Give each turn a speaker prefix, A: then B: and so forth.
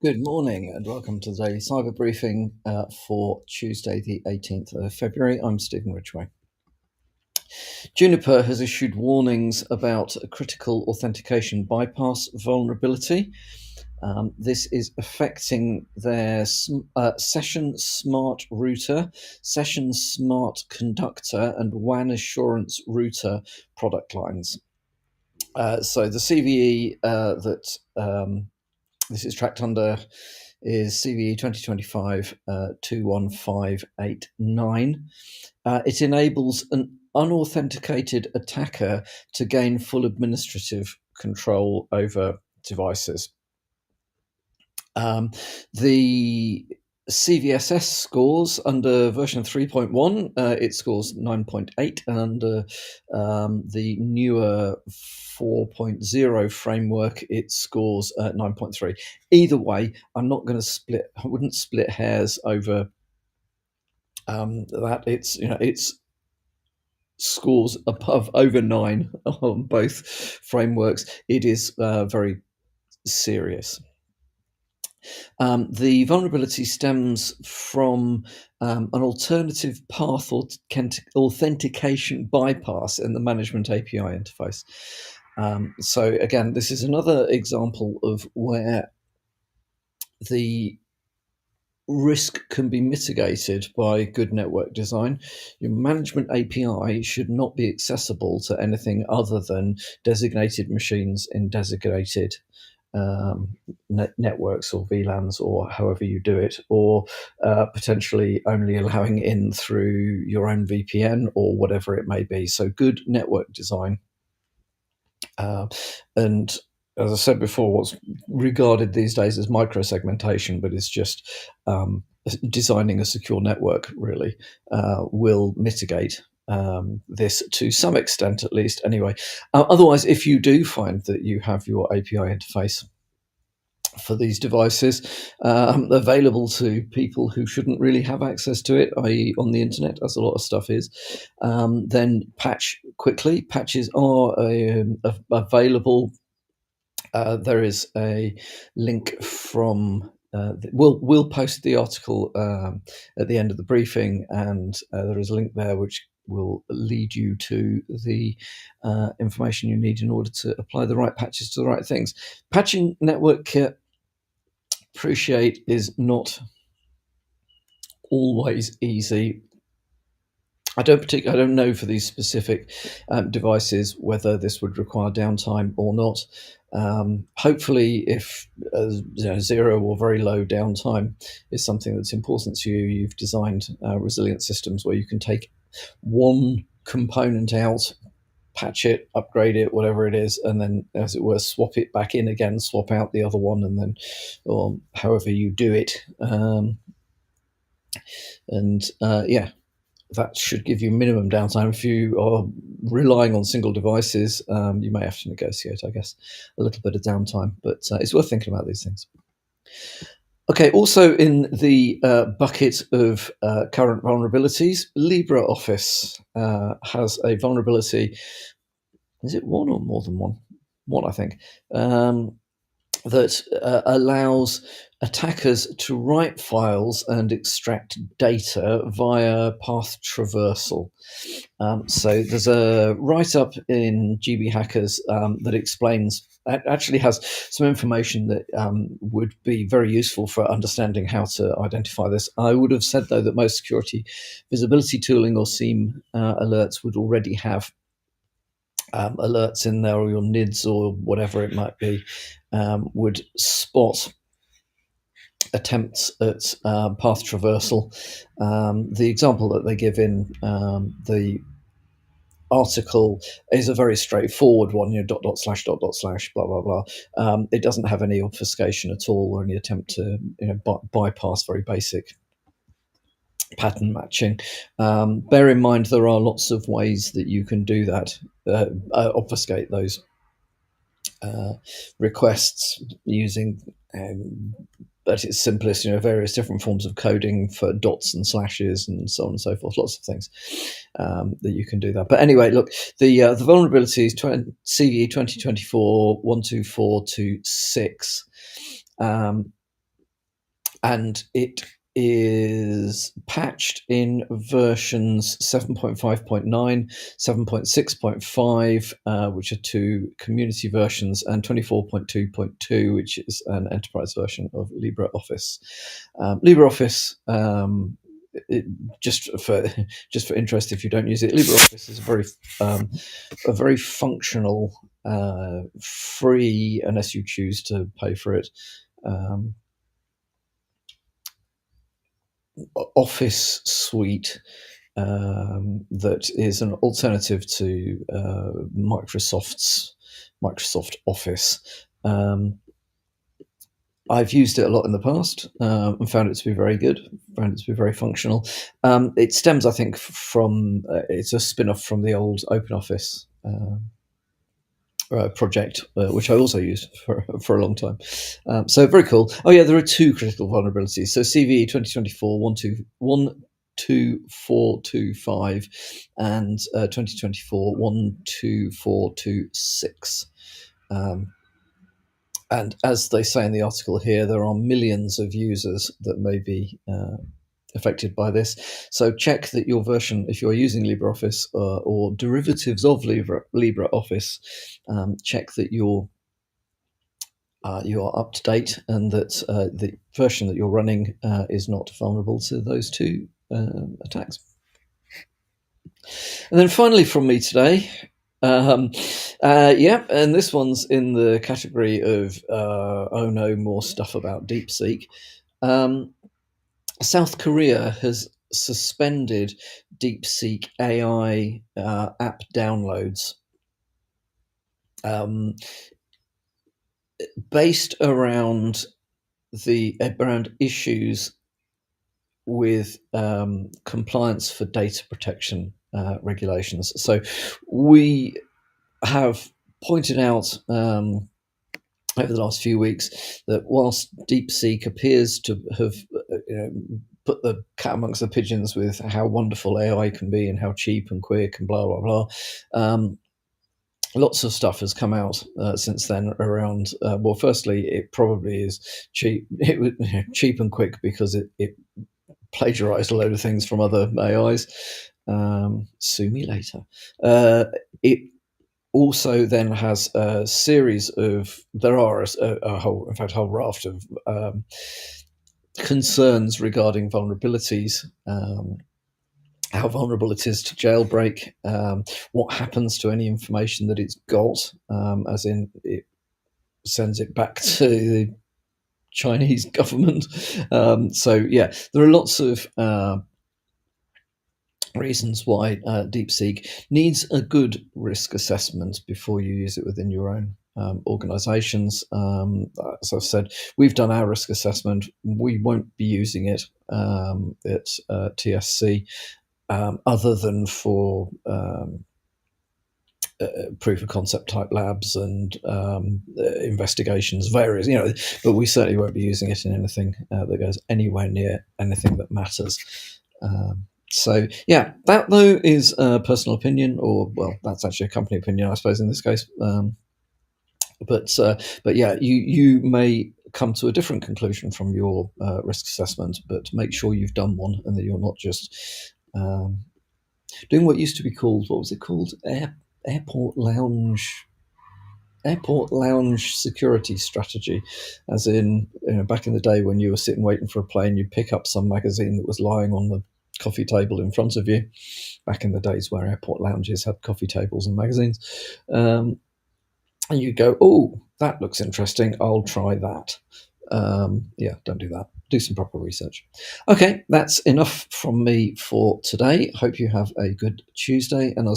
A: Good morning and welcome to the Daily Cyber Briefing for Tuesday, the 18th of February. I'm Stephen Ridgway. Juniper has issued warnings about a critical authentication bypass vulnerability. This is affecting their Session Smart Router, Session Smart Conductor, and WAN Assurance Router product lines. So the CVE that this is tracked under is CVE 2025 21589. It enables an unauthenticated attacker to gain full administrative control over devices. The CVSS scores under version 3.1, it scores 9.8, and under the newer 4.0 framework, it scores 9.3. Either way, I wouldn't split hairs over that. It's scores over 9 on both frameworks. It is very serious. The vulnerability stems from an alternative path authentication bypass in the management API interface. So again, this is another example of where the risk can be mitigated by good network design. Your management API should not be accessible to anything other than designated machines in designated networks or VLANs, or however you do it, or potentially only allowing in through your own VPN or whatever it may be. So good network design. And as I said before, what's regarded these days as microsegmentation, but it's just designing a secure network, really, will mitigate this to some extent, at least. Anyway, otherwise, if you do find that you have your API interface for these devices available to people who shouldn't really have access to it, i.e. on the internet, as a lot of stuff is, then patch quickly. Patches are available. There is a link from we'll post the article at the end of the briefing, and there is a link there which will lead you to the information you need in order to apply the right patches to the right things. Patching network kit, appreciate, is not always easy. I don't know for these specific devices whether this would require downtime or not. Hopefully, if zero or very low downtime is something that's important to you, you've designed resilient systems where you can take one component out, patch it, upgrade it, whatever it is, and then, as it were, swap it back in again, swap out the other one, and then, or however you do it. That should give you minimum downtime. If you are relying on single devices, you may have to negotiate, I guess, a little bit of downtime, but it's worth thinking about these things. Okay, also in the bucket of current vulnerabilities, LibreOffice has a vulnerability. Is it one or more than one? One, I think. That allows attackers to write files and extract data via path traversal. So there's a write-up in GB Hackers that explains, actually has some information that would be very useful for understanding how to identify this. I would have said, though, that most security visibility tooling or SIEM alerts would already have alerts in there, or your NIDS or whatever it might be, would spot attempts at path traversal. The example that they give in the article is a very straightforward one, dot dot slash blah blah blah. It doesn't have any obfuscation at all, or any attempt to bypass very basic pattern matching. Bear in mind there are lots of ways that you can do that, obfuscate those requests using, at its simplest, various different forms of coding for dots and slashes and so on and so forth. Lots of things that you can do that. But anyway, look, the vulnerability is CVE 2024 12426. and it is patched in versions 7.5.9, 7.6.5, which are two community versions, and 24.2.2, which is an enterprise version of LibreOffice. LibreOffice, just for interest, if you don't use it, LibreOffice is a very functional, free, unless you choose to pay for it, Office suite that is an alternative to Microsoft Office. I've used it a lot in the past and found it to be very good, found it to be very functional. It stems, I think, from it's a spin-off from the old OpenOffice project, which I also used for a long time. So very cool. Oh yeah, there are two critical vulnerabilities. So CVE 2024-12425 and 2024-12426. And as they say in the article here, there are millions of users that may be affected by this. So check that your version, if you're using LibreOffice or derivatives of LibreOffice, check that you are up to date and that the version that you're running is not vulnerable to those two attacks. And then finally from me today, and this one's in the category of oh no, more stuff about DeepSeek. South Korea has suspended DeepSeek AI app downloads based around issues with compliance for data protection regulations. So we have pointed out over the last few weeks that whilst DeepSeek appears to have put the cat amongst the pigeons with how wonderful AI can be and how cheap and quick and blah blah blah, lots of stuff has come out since then around. Well, firstly, it probably is cheap. It was cheap and quick because it plagiarized a load of things from other AIs. Sue me later. It also then has a series of, there are a whole raft of concerns regarding vulnerabilities, how vulnerable it is to jailbreak, what happens to any information that it's got, as in it sends it back to the Chinese government. So yeah, there are lots of reasons why DeepSeek needs a good risk assessment before you use it within your own organizations. As I've said, we've done our risk assessment. We won't be using it at TSC other than for proof of concept type labs and investigations, various, but we certainly won't be using it in anything that goes anywhere near anything that matters. So yeah, that though is a personal opinion, or well, that's actually a company opinion, I suppose, in this case. But yeah, you may come to a different conclusion from your risk assessment, but make sure you've done one and that you're not just doing what used to be called, what was it called? Airport lounge security strategy, as in, back in the day when you were sitting waiting for a plane, you'd pick up some magazine that was lying on the coffee table in front of you, back in the days where airport lounges had coffee tables and magazines, and you go, oh, that looks interesting, I'll try that. Yeah, don't do that. Do some proper research. Okay, that's enough from me for today. Hope you have a good Tuesday, and I'll